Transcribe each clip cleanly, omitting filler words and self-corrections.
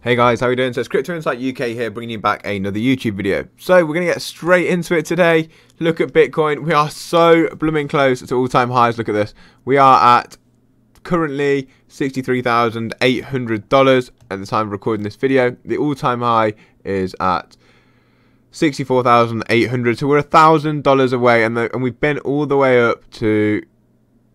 Hey guys, how are you doing? So it's Crypto Insight UK here, bringing you back another YouTube video. So we're going to get straight into it today. Look at Bitcoin. We are so blooming close to all-time highs. Look at this. We are at currently $63,800 at the time of recording this video. The all-time high is at $64,800. So we're $1,000 away, and we've been all the way up to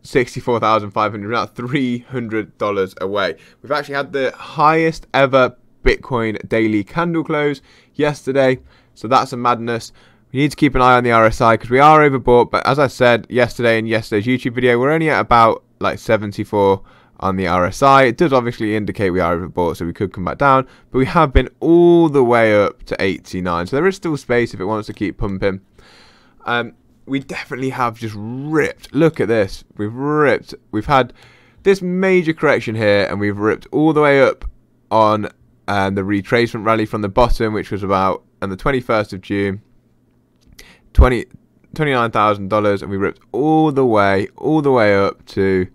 $64,500, now $300 away. We've actually had the highest ever Bitcoin daily candle close yesterday, so that's a madness. We need to keep an eye on the RSI because we are overbought, but as I said yesterday in yesterday's YouTube video, we're only at about like 74 on the RSI. It does obviously indicate we are overbought, so we could come back down, but we have been all the way up to 89, so there is still space if it wants to keep pumping. We definitely have just ripped. Look at this. We've ripped. We've had this major correction here, and we've ripped all the way up on the retracement rally from the bottom, which was about on the 21st of June, $29,000, and we ripped all the way up to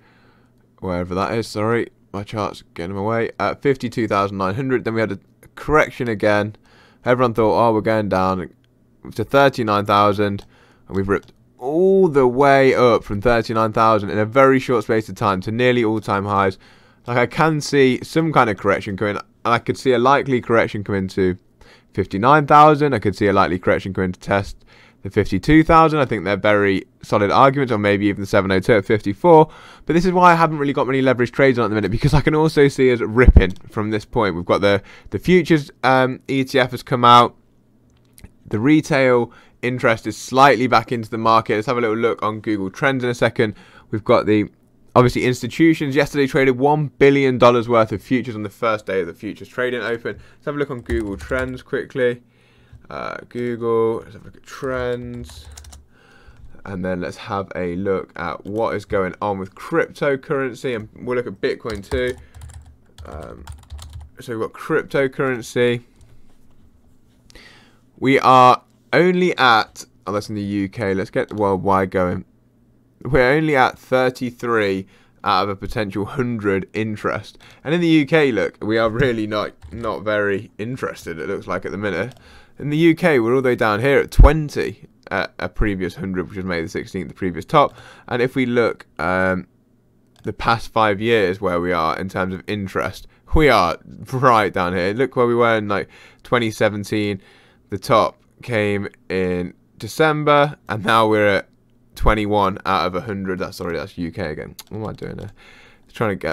wherever that is. Sorry, my chart's getting in my way. At 52,900. Then we had a correction again. Everyone thought, oh, we're going down to 39,000. And we've ripped all the way up from 39,000 in a very short space of time to nearly all-time highs. Like, I can see some kind of correction coming, and I could see a likely correction coming to 59,000. I could see a likely correction coming to test the 52,000. I think they're very solid arguments, or maybe even the 702 at 54. But this is why I haven't really got many leverage trades on at the minute, because I can also see us ripping from this point. We've got the futures ETF has come out. The retail interest is slightly back into the market. Let's have a little look on Google Trends in a second. We've got the, obviously, institutions yesterday traded $1 billion worth of futures on the first day of the futures trading open. Let's have a look on Google Trends quickly. Google, let's have a look at trends. And then let's have a look at what is going on with cryptocurrency. And we'll look at Bitcoin too. So we've got cryptocurrency. We are only at, oh, that's in the UK, let's get the worldwide going. We're only at 33 out of a potential 100 interest. And in the UK, look, we are really not very interested, it looks like, at the minute. In the UK, we're all the way down here at 20 at a previous 100, which was May the 16th, the previous top. And if we look the past 5 years where we are in terms of interest, we are right down here. Look where we were in like 2017, the top came in December, and now we're at 21 out of 100. That's UK again. What am I doing there? Just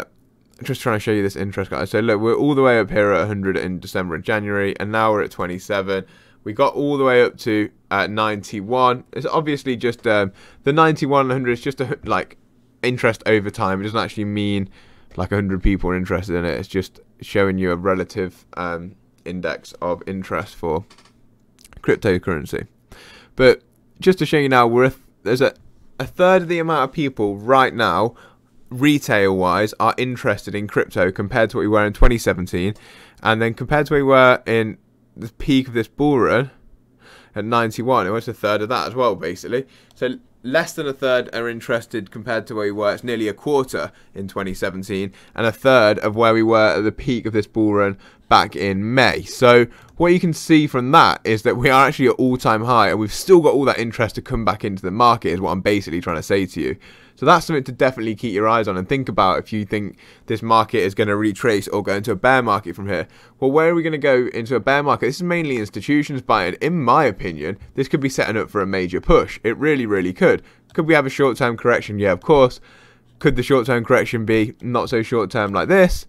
trying to show you this interest, guys. So look, we're all the way up here at 100 in December and January, and now we're at 27. We got all the way up to 91. It's obviously just the 91 100 is just like interest over time. It doesn't actually mean like 100 people are interested in it. It's just showing you a relative index of interest for cryptocurrency. But just to show you now, there's a third of the amount of people right now, retail wise, are interested in crypto compared to what we were in 2017, and then compared to what we were in the peak of this bull run at 91, it was a third of that as well, basically. So less than a third are interested compared to where we were. It's nearly a quarter in 2017, and a third of where we were at the peak of this bull run back in May. So what you can see from that is that we are actually at all-time high, and we've still got all that interest to come back into the market, is what I'm basically trying to say to you. So that's something to definitely keep your eyes on and think about if you think this market is going to retrace or go into a bear market from here. Well, where are we going to go into a bear market? This is mainly institutions buying. In my opinion, this could be setting up for a major push. It really, really could. Could we have a short-term correction? Yeah, of course. Could the short-term correction be not so short-term like this?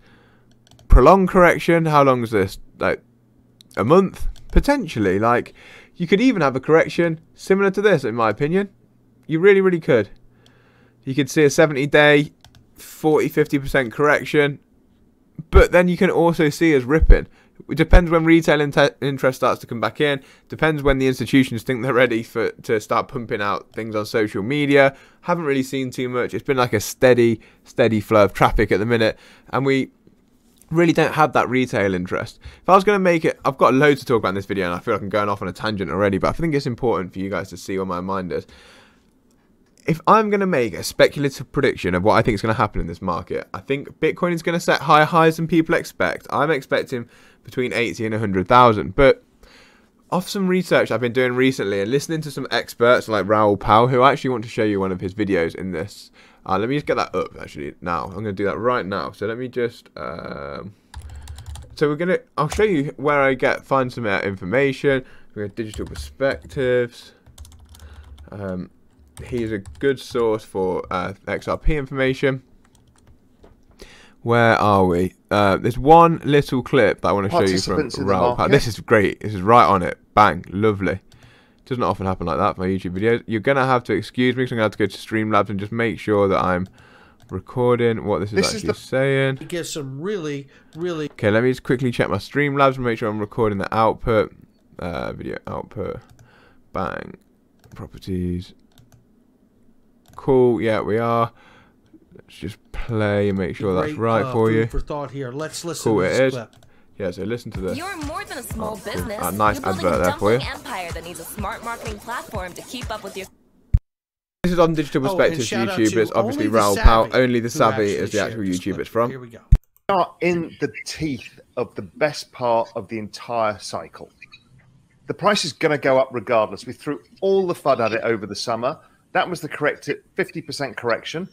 Prolonged correction? How long is this? Like a month? Potentially. Like, you could even have a correction similar to this, in my opinion. You really, really could. You could see a 70-day 40-50% correction, but then you can also see us ripping. It depends when retail interest starts to come back in. Depends when the institutions think they're ready to start pumping out things on social media. Haven't really seen too much. It's been like a steady flow of traffic at the minute, and we really don't have that retail interest. If I was going to make it, I've got loads to talk about in this video, and I feel like I'm going off on a tangent already, but I think it's important for you guys to see what my mind is. if I'm going to make a speculative prediction of what I think is going to happen in this market, I think Bitcoin is going to set higher highs than people expect. I'm expecting between 80 and 100,000. But off some research I've been doing recently and listening to some experts like Raoul Pal, who I actually want to show you one of his videos in this. Let me just get that up actually now. I'm going to do that right now. So let me just... I'll show you where I find some information. We have digital perspectives. He's a good source for XRP information. Where are we? There's one little clip that I want to show you from Raoul Pal. This is great. This is right on it. Bang. Lovely. Doesn't often happen like that for my YouTube videos. You're going to have to excuse me because I'm going to have to go to Streamlabs and just make sure that I'm recording what this is actually saying. It gives some really... Okay, let me just quickly check my Streamlabs and make sure I'm recording the output. Video output. Bang. Properties. Cool. Yeah, we are. Let's just play and make sure that's right for you. For thought here. Let's listen cool, to this clip. Yeah, so listen to this. You're more than a small business. Cool. Nice advert there for you. Empire that needs a smart marketing platform to keep up with your... This is on Digital Perspectives YouTube, but it's obviously Raoul Pal. Only the Savvy is the actual YouTube it's from. Here we go. We are in the teeth of the best part of the entire cycle. The price is going to go up regardless. We threw all the FUD at it over the summer. That was the correct 50% correction.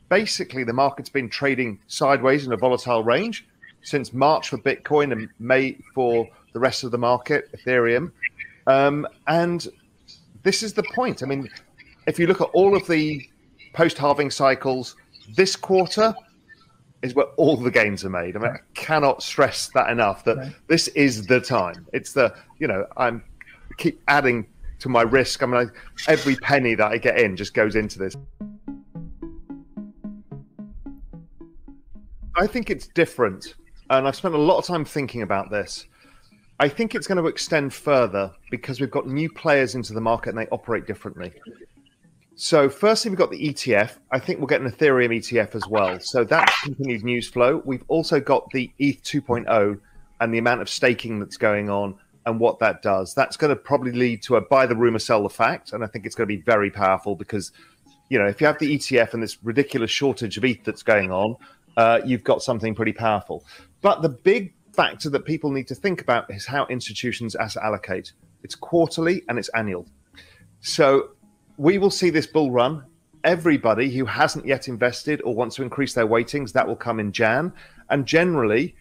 Basically, the market's been trading sideways in a volatile range since March for Bitcoin and May for the rest of the market, Ethereum. And this is the point. I mean, if you look at all of the post-halving cycles, this quarter is where all the gains are made. I mean, I cannot stress that enough, that this is the time. It's the, I'm keep adding to my risk. I mean, every penny that I get in just goes into this. I think it's different, and I've spent a lot of time thinking about this. I think it's going to extend further because we've got new players into the market and they operate differently. So firstly, we've got the ETF. I think we'll get an Ethereum ETF as well. So that's continued news flow. We've also got the ETH 2.0 and the amount of staking that's going on and what that does. That's going to probably lead to a buy the rumor, sell the fact. And I think it's going to be very powerful because, if you have the ETF and this ridiculous shortage of ETH that's going on, you've got something pretty powerful. But the big factor that people need to think about is how institutions asset allocate. It's quarterly and it's annual. So we will see this bull run. Everybody who hasn't yet invested or wants to increase their weightings, that will come in Jan. And generally,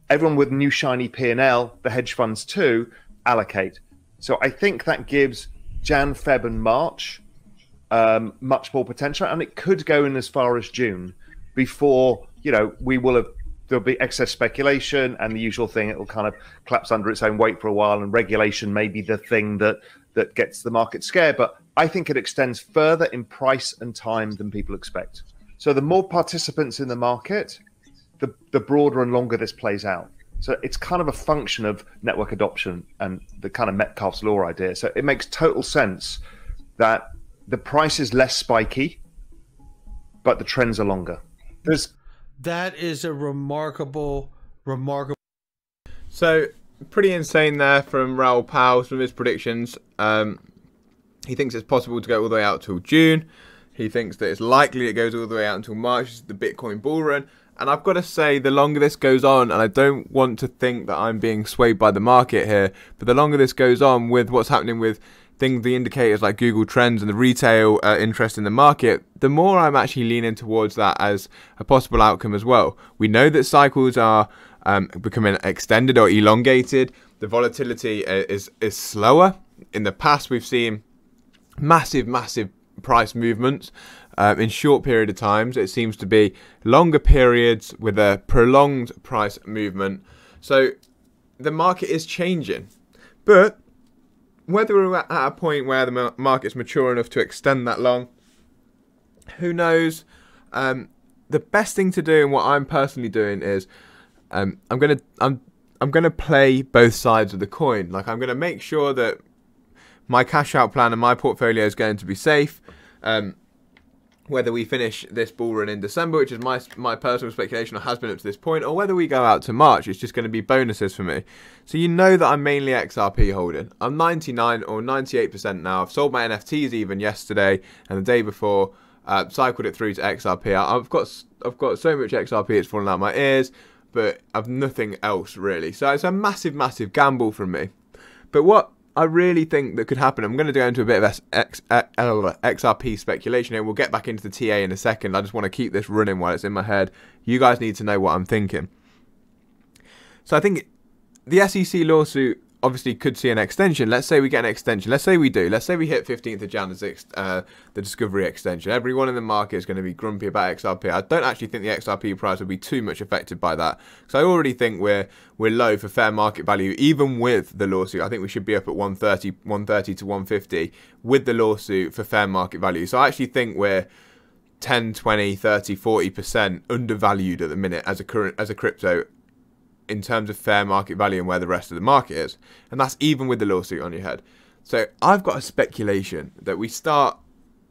everyone with new shiny P&L, the hedge funds too, allocate. So I think that gives Jan, Feb and March much more potential. And it could go in as far as June before, there'll be excess speculation and the usual thing. It will kind of collapse under its own weight for a while, and regulation may be the thing that gets the market scared. But I think it extends further in price and time than people expect. So the more participants in the market, the broader and longer this plays out. So it's kind of a function of network adoption and the kind of Metcalfe's law idea. So it makes total sense that the price is less spiky, but the trends are longer. That is a remarkable. So pretty insane there from Raoul Pal, some of his predictions. He thinks it's possible to go all the way out till June. He thinks that it's likely it goes all the way out until March, the Bitcoin bull run. And I've got to say, the longer this goes on, and I don't want to think that I'm being swayed by the market here, but the longer this goes on with what's happening with the indicators like Google Trends and the retail interest in the market, the more I'm actually leaning towards that as a possible outcome as well. We know that cycles are becoming extended or elongated. The volatility is slower. In the past, we've seen massive price movements in short period of times. It seems to be longer periods with a prolonged price movement. So the market is changing, but whether we're at a point where the market's mature enough to extend that long, who knows? The best thing to do, and what I'm personally doing, is I'm gonna play both sides of the coin. Like, I'm gonna make sure that my cash out plan and my portfolio is going to be safe. whether we finish this bull run in December, which is my personal speculation, or has been up to this point, or whether we go out to March. It's just going to be bonuses for me. So you know that I'm mainly XRP holding. I'm 99 or 98% now. I've sold my NFTs even yesterday and the day before. Cycled it through to XRP. I've got so much XRP it's falling out my ears, but I've nothing else really. So it's a massive gamble from me. But what I really think that could happen, I'm going to go into a bit of XRP speculation here. We'll get back into the TA in a second. I just want to keep this running while it's in my head. You guys need to know what I'm thinking. So I think the SEC lawsuit obviously could see an extension. Let's say we get an extension. Let's say we do. Let's say we hit 15th of Jan as the discovery extension. Everyone in the market is going to be grumpy about XRP. I don't actually think the XRP price will be too much affected by that. So I already think we're low for fair market value, even with the lawsuit. I think we should be up at 130 to 150 with the lawsuit for fair market value. So I actually think we're 10, 20, 30, 40% undervalued at the minute as a crypto, in terms of fair market value and where the rest of the market is. And that's even with the lawsuit on your head. So I've got a speculation that we start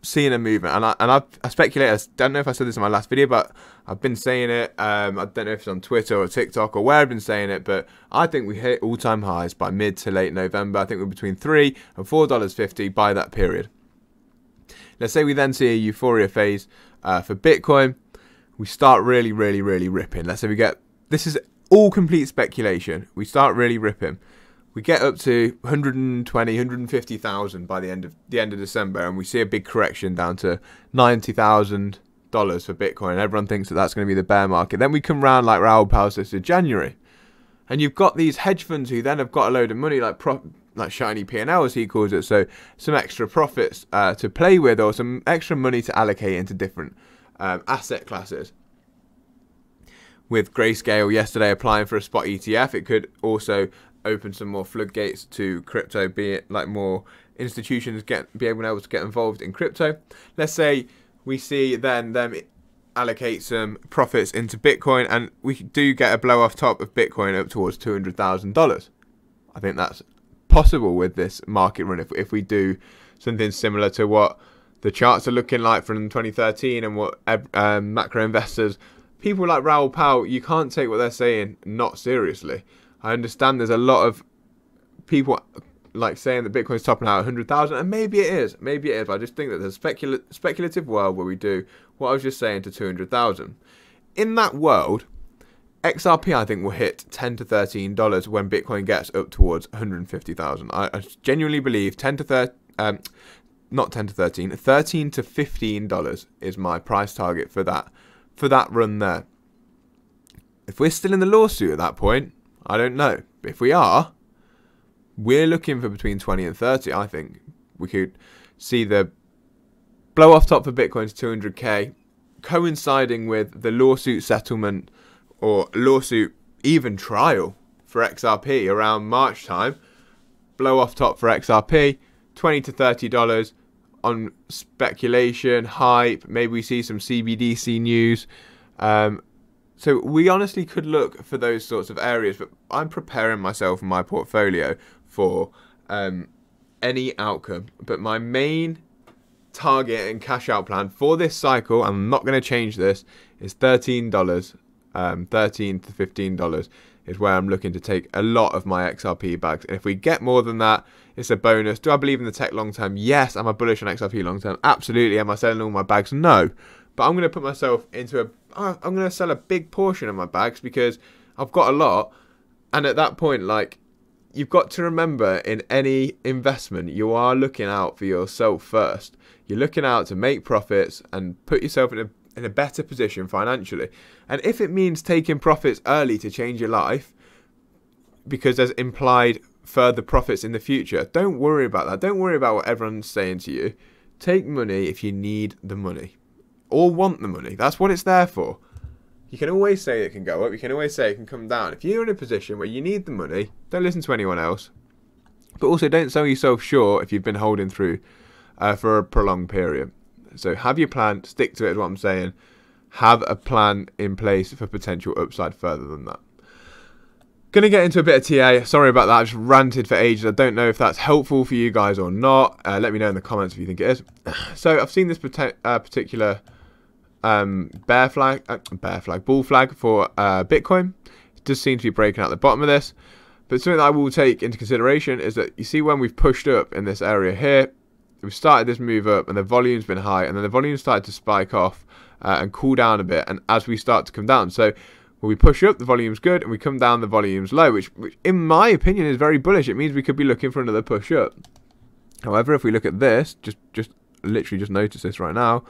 seeing a movement. And I speculate, I don't know if I said this in my last video, but I've been saying it. I don't know if it's on Twitter or TikTok or where I've been saying it, but I think we hit all-time highs by mid to late November. I think we're between $3 and $4.50 by that period. Let's say we then see a euphoria phase for Bitcoin. We start really ripping. Let's say we get, this is all complete speculation. We start really ripping. We get up to 120, 150,000 by the end of December, and we see a big correction down to $90,000 for Bitcoin. Everyone thinks that that's going to be the bear market. Then we come round like Raoul Pal says to January, and you've got these hedge funds who then have got a load of money, like shiny P&L as he calls it. So some extra profits to play with, or some extra money to allocate into different asset classes. With Grayscale yesterday applying for a spot ETF, it could also open some more floodgates to crypto, be it like more institutions be able to get involved in crypto. Let's say we see then them allocate some profits into Bitcoin, and we do get a blow off top of Bitcoin up towards $200,000. I think that's possible with this market run if we do something similar to what the charts are looking like from 2013 and what macro investors, people like Raoul Pal, you can't take what they're saying not seriously. I understand there's a lot of people like saying that Bitcoin's topping out at 100,000, and maybe it is. But I just think that there's a speculative world where we do what I was just saying to 200,000. In that world, XRP I think will hit $10 to $13 when Bitcoin gets up towards 150,000. I genuinely believe 13 to $15 is my price target for that run there. If we're still in the lawsuit at that point, I don't know. If we are, we're looking for between 20 and 30. I think we could see the blow off top for Bitcoin to 200k, coinciding with the lawsuit settlement or lawsuit even trial for XRP around March time. Blow off top for XRP, $20 to $30 on speculation, hype. Maybe we see some CBDC news. So we honestly could look for those sorts of areas, but I'm preparing myself and my portfolio for any outcome. But my main target and cash out plan for this cycle, I'm not going to change this, is $13, $13 to $15 is where I'm looking to take a lot of my XRP bags. And if we get more than that, it's a bonus. Do I believe in the tech long term? Yes. Am I bullish on XRP long term? Absolutely. Am I selling all my bags? No. But I'm going to put myself into I'm going to sell a big portion of my bags because I've got a lot. And at that point, like, you've got to remember, in any investment, you are looking out for yourself first. You're looking out to make profits and put yourself in a better position financially. And if it means taking profits early to change your life, because there's implied further profits in the future, don't worry about that. Don't worry about what everyone's saying to you. Take money if you need the money or want the money. That's what it's there for. You can always say it can go up. You can always say it can come down. If you're in a position where you need the money, don't listen to anyone else. But also don't sell yourself short if you've been holding through for a prolonged period. So have your plan, stick to it is what I'm saying. Have a plan in place for potential upside further than that. Gonna get into a bit of TA. Sorry about that. I just ranted for ages. I don't know if that's helpful for you guys or not. Let me know in the comments if you think it is. So I've seen this particular bull flag for Bitcoin. It does seem to be breaking out the bottom of this. But something that I will take into consideration is that you see when we've pushed up in this area here, we've started this move up and the volume's been high, and then the volume started to spike off and cool down a bit, and as we start to come down. So when we push up, the volume's good, and we come down, the volume's low, which in my opinion is very bullish. It means we could be looking for another push up. However, if we look at this, just literally just notice this right now,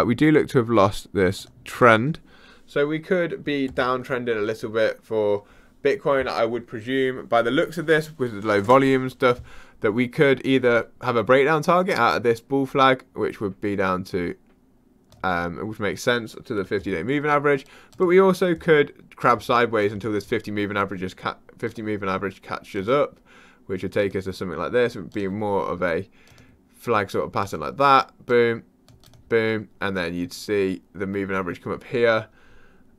we do look to have lost this trend. So we could be downtrending a little bit for Bitcoin. I would presume, by the looks of this, with the low volume and stuff, that we could either have a breakdown target out of this bull flag, which would be down to which makes sense, to the 50-day moving average, but we also could crab sideways until this 50 moving average catches up, which would take us to something like this. It would be more of a flag sort of pattern like that, boom, boom, and then you'd see the moving average come up here.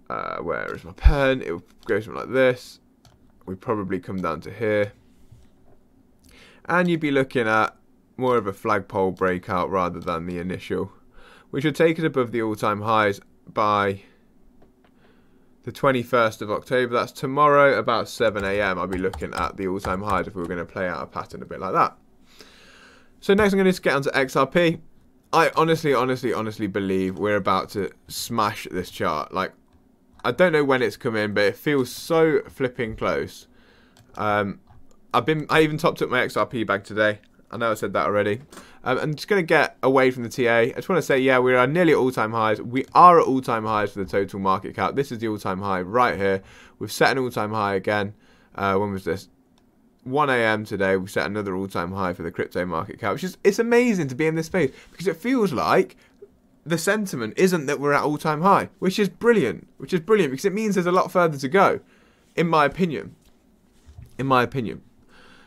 Where is my pen? It would go something like this. We'd probably come down to here, and you'd be looking at more of a flagpole breakout rather than the initial, which would take us above the all-time highs by the 21st of October. That's tomorrow, about 7 AM. I'll be looking at the all-time highs if we were going to play out a pattern a bit like that. So next I'm going to get onto XRP. I honestly believe we're about to smash this chart. Like, I don't know when it's come in, but it feels so flipping close. I even topped up my XRP bag today. I know I said that already. I'm just going to get away from the TA. I just want to say, yeah, we are nearly at all-time highs. We are at all-time highs for the total market cap. This is the all-time high right here. We've set an all-time high again. When was this? 1 AM today. We set another all-time high for the crypto market cap, which is, it's amazing to be in this space, because it feels like the sentiment isn't that we're at all-time high, which is brilliant. Because it means there's a lot further to go, in my opinion.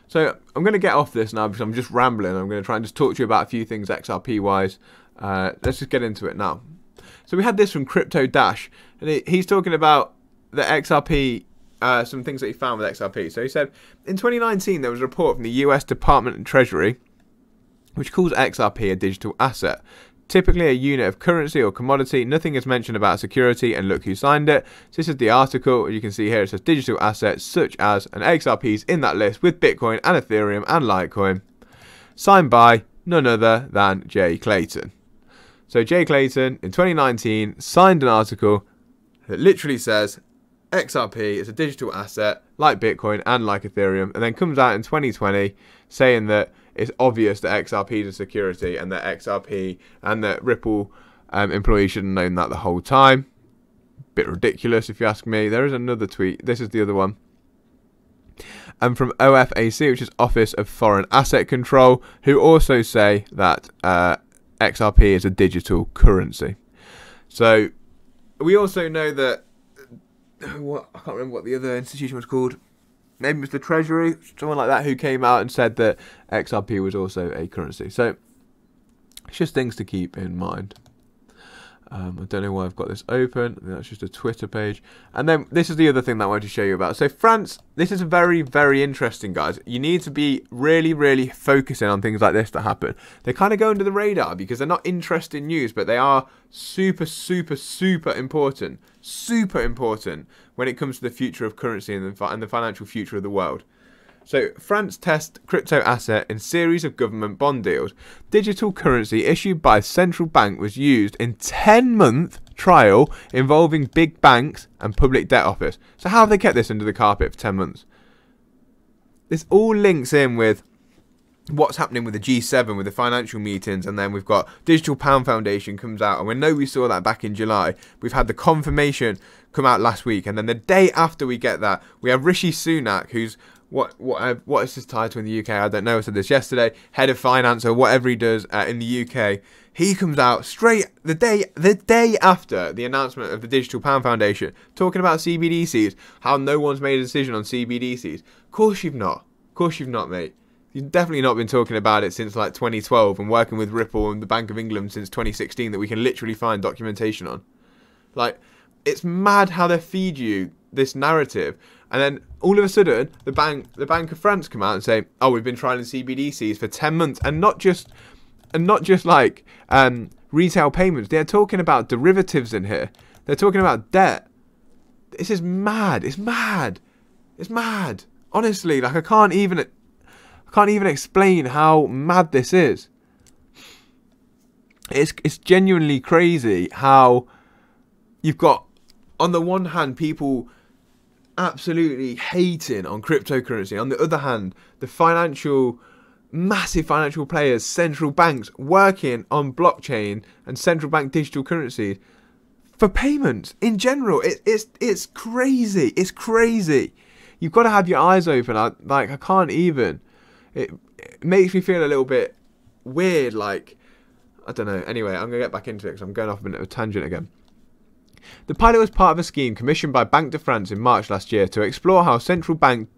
So I'm going to get off this now because I'm just rambling. I'm going to try and just talk to you about a few things XRP-wise. Let's just get into it now. So we had this from Crypto Dash, and he's talking about the XRP, some things that he found with XRP. So he said, in 2019, there was a report from the US Department of Treasury which calls XRP a digital asset. Typically a unit of currency or commodity. Nothing is mentioned about security, and look who signed it. So this is the article. You can see here it says digital assets such as, and XRP's in that list with Bitcoin and Ethereum and Litecoin. Signed by none other than Jay Clayton. So Jay Clayton in 2019 signed an article that literally says XRP is a digital asset like Bitcoin and like Ethereum, and then comes out in 2020 saying that it's obvious that XRP is a security, and that XRP and that Ripple employees should have known that the whole time. Bit ridiculous if you ask me. There is another tweet. This is the other one. And from OFAC, which is Office of Foreign Asset Control, who also say that XRP is a digital currency. So we also know that, I can't remember what the other institution was called. Maybe it was the Treasury, someone like that, who came out and said that XRP was also a currency. So it's just things to keep in mind. I don't know why I've got this open. I think that's just a Twitter page. And then this is the other thing that I wanted to show you about. So France, this is very, very interesting, guys. You need to be really, really focusing on things like this that happen. They kind of go under the radar because they're not interesting news, but they are super, super, super important. Super important when it comes to the future of currency and the financial future of the world. So, France tests crypto asset in series of government bond deals. Digital currency issued by central bank was used in 10-month trial involving big banks and public debt office. So how have they kept this under the carpet for 10 months? This all links in with what's happening with the G7, with the financial meetings, and then we've got Digital Pound Foundation comes out, and we know we saw that back in July. We've had the confirmation come out last week, and then the day after we get that, we have Rishi Sunak, who's what is his title in the UK? I don't know. I said this yesterday. Head of finance or whatever he does in the UK. He comes out straight the day after the announcement of the Digital Pound Foundation, talking about CBDCs, how no one's made a decision on CBDCs. Of course you've not. Of course you've not, mate. You've definitely not been talking about it since like 2012 and working with Ripple and the Bank of England since 2016 that we can literally find documentation on. Like, it's mad how they feed you this narrative, and then all of a sudden the Bank of France come out and say, oh, we've been trialing CBDCs for 10 months, and not just like retail payments. They're talking about derivatives in here. They're talking about debt. This is mad. It's mad. It's mad. Honestly, like I can't even explain how mad this is. It's genuinely crazy how you've got, on the one hand, people absolutely hating on cryptocurrency. On the other hand, the massive financial players, central banks working on blockchain and central bank digital currencies for payments in general. It's crazy. It's crazy. You've got to have your eyes open. I can't even. It makes me feel a little bit weird. Like, I don't know. Anyway, I'm going to get back into it because I'm going off a bit of a tangent again. The pilot was part of a scheme commissioned by Banque de France in March last year to explore how central bank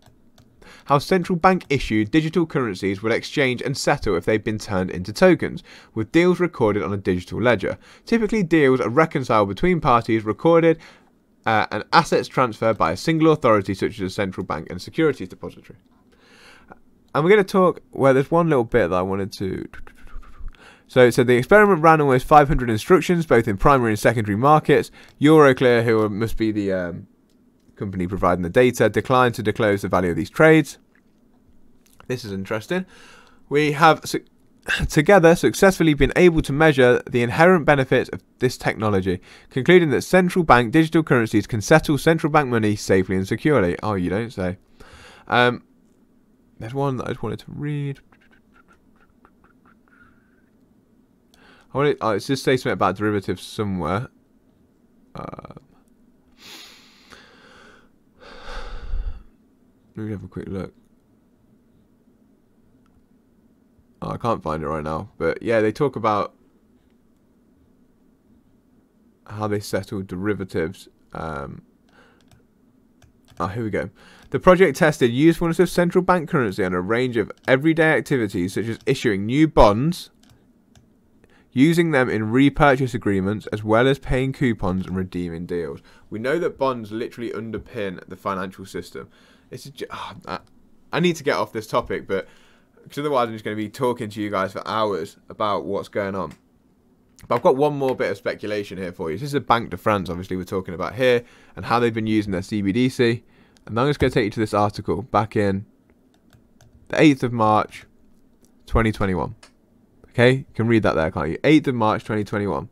issued digital currencies would exchange and settle if they'd been turned into tokens, with deals recorded on a digital ledger. Typically, deals are reconciled between parties, recorded, and assets transferred by a single authority such as a central bank and securities depository. And we're going to talk, well, there's one little bit that I wanted to... So the experiment ran almost 500 instructions, both in primary and secondary markets. Euroclear, who must be the company providing the data, declined to disclose the value of these trades. This is interesting. We have together successfully been able to measure the inherent benefits of this technology, concluding that central bank digital currencies can settle central bank money safely and securely. Oh, you don't say. There's one that I just wanted to read. It's just say something about derivatives somewhere. Let me have a quick look. Oh, I can't find it right now. But yeah, they talk about how they settle derivatives. Here we go. The project tested usefulness of central bank currency on a range of everyday activities such as issuing new bonds, using them in repurchase agreements, as well as paying coupons and redeeming deals. We know that bonds literally underpin the financial system. I need to get off this topic, but because otherwise I'm just going to be talking to you guys for hours about what's going on. But I've got one more bit of speculation here for you. This is the Banque de France, obviously, we're talking about here, and how they've been using their CBDC. And I'm just going to take you to this article back in the 8th of March, 2021. Okay, you can read that there, can't you? 8th of March 2021.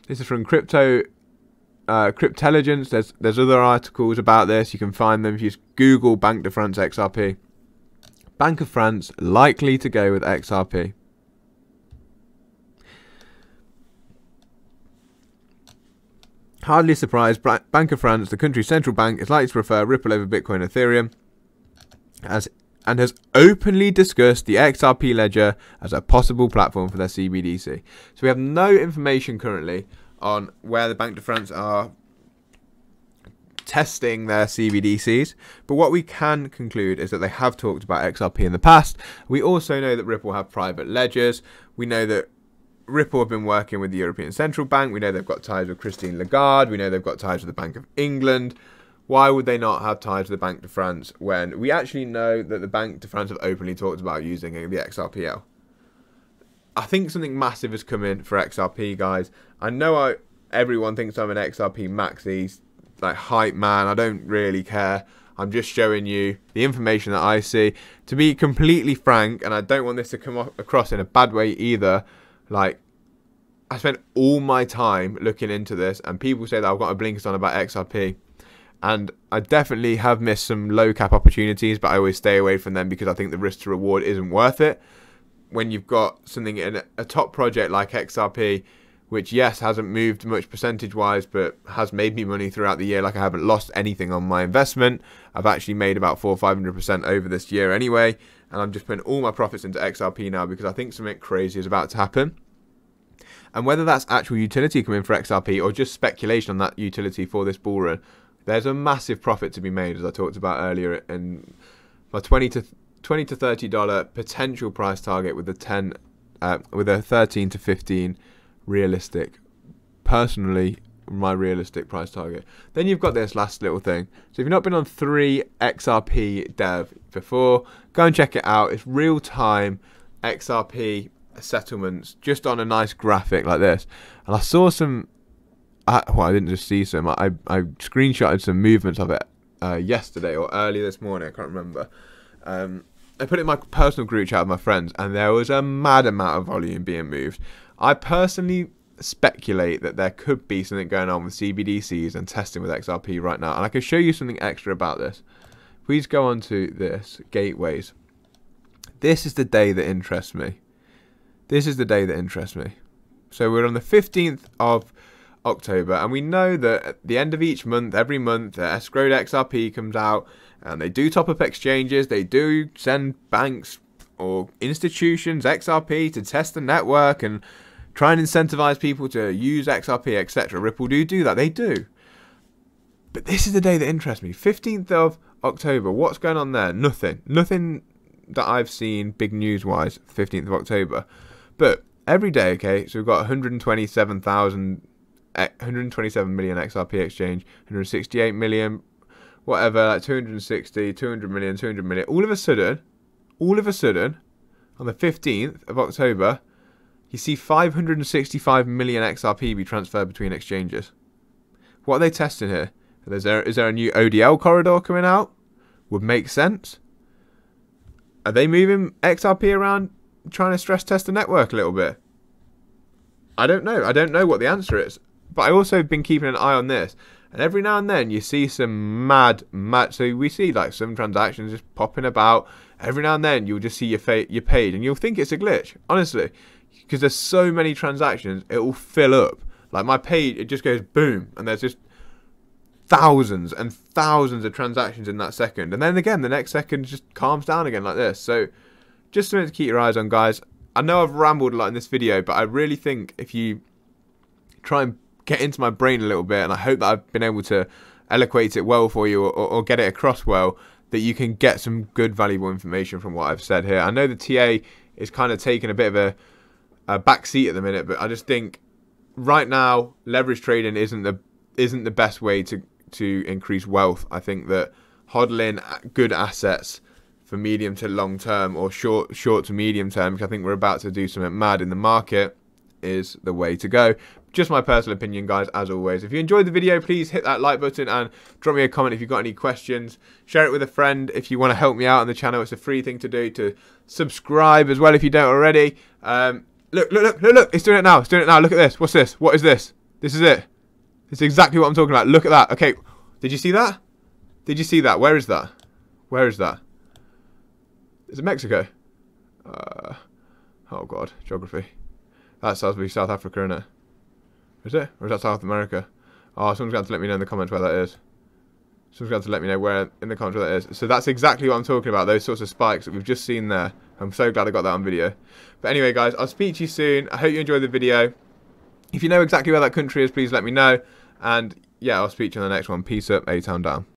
This is from Cryptelligence. There's other articles about this. You can find them if you just Google Banque de France XRP. Bank of France likely to go with XRP. Hardly surprised, Bank of France, the country's central bank, is likely to prefer Ripple over Bitcoin and Ethereum, and has openly discussed the XRP ledger as a possible platform for their CBDC. So we have no information currently on where the Banque de France are testing their CBDCs, but what we can conclude is that they have talked about XRP in the past. We also know that Ripple have private ledgers. We know that Ripple have been working with the European Central Bank. We know they've got ties with Christine Lagarde. We know they've got ties with the Bank of England. Why would they not have ties with the Banque de France when we actually know that the Banque de France have openly talked about using the XRPL? I think something massive has come in for XRP, guys. I know everyone thinks I'm an XRP maxi, like hype man. I don't really care. I'm just showing you the information that I see. To be completely frank, and I don't want this to come across in a bad way either, like, I spent all my time looking into this, and people say that I've got a blinkers on about XRP. And I definitely have missed some low cap opportunities, but I always stay away from them because I think the risk to reward isn't worth it. When you've got something in a top project like XRP, which yes, hasn't moved much percentage wise, but has made me money throughout the year. Like, I haven't lost anything on my investment. I've actually made about 400% or 500% over this year anyway. And I'm just putting all my profits into XRP now because I think something crazy is about to happen. And whether that's actual utility coming for XRP or just speculation on that utility for this bull run, there's a massive profit to be made, as I talked about earlier, and my $20 to $30 potential price target with a 13 to 15 realistic. Personally, my realistic price target. Then you've got this last little thing. So if you've not been on 3 XRP dev before, go and check it out. It's real time XRP settlements just on a nice graphic like this. And I saw some, well, I didn't just see some, I screenshotted some movements of it yesterday or early this morning, I can't remember. I put it in my personal group chat with my friends, and there was a mad amount of volume being moved. I personally speculate that there could be something going on with CBDCs and testing with XRP right now, and I can show you something extra about this. Please go on to this, gateways. This is the day that interests me. This is the day that interests me. So we're on the 15th of October, and we know that at the end of each month, every month, escrowed XRP comes out, and they do top up exchanges, they do send banks or institutions XRP to test the network and try and incentivize people to use XRP, etc. Ripple do that, they do. But this is the day that interests me. 15th of October, what's going on there? Nothing that I've seen big news-wise, 15th of October. But every day, okay, so we've got 127 million XRP exchange, 168 million, whatever, like 260, 200 million, 200 million. All of a sudden, on the 15th of October, you see 565 million XRP be transferred between exchanges. What are they testing here? Is there a new ODL corridor coming out? Would make sense. Are they moving XRP around, trying to stress test the network a little bit? I don't know. I don't know what the answer is. But I also have been keeping an eye on this. And every now and then you see some mad. So we see like some transactions just popping about. Every now and then you'll just see your page, and you'll think it's a glitch. Honestly. Because there's so many transactions, it will fill up. Like my page, it just goes boom. And there's just thousands and thousands of transactions in that second. And then again, the next second just calms down again like this. So just something to keep your eyes on, guys. I know I've rambled a lot in this video, but I really think if you try and get into my brain a little bit, and I hope that I've been able to eloquate it well for you, or get it across well, that you can get some good valuable information from what I've said here. I know the TA is kind of taking a bit of a back seat at the minute, but I just think right now leverage trading isn't the best way to increase wealth. I think that hodling good assets for medium to long term, or short to medium term, because I think we're about to do something mad in the market, is the way to go. Just my personal opinion, guys, as always. If you enjoyed the video, please hit that like button and drop me a comment if you've got any questions. Share it with a friend if you want to help me out on the channel. It's a free thing to do. To subscribe as well if you don't already. Look, it's doing it now. Look at this. What's this? What is this? This is it. This is exactly what I'm talking about. Look at that. Okay, did you see that? Where is that? Is it Mexico? Oh god, geography. That's supposed to be South Africa, isn't it? Is it? Or is that South America? Oh, someone's going to let me know in the comments where that is. Someone's going to let me know where in the comments where that is. So that's exactly what I'm talking about, those sorts of spikes that we've just seen there. I'm so glad I got that on video. But anyway, guys, I'll speak to you soon. I hope you enjoyed the video. If you know exactly where that country is, please let me know. And yeah, I'll speak to you in the next one. Peace up, A-Town down.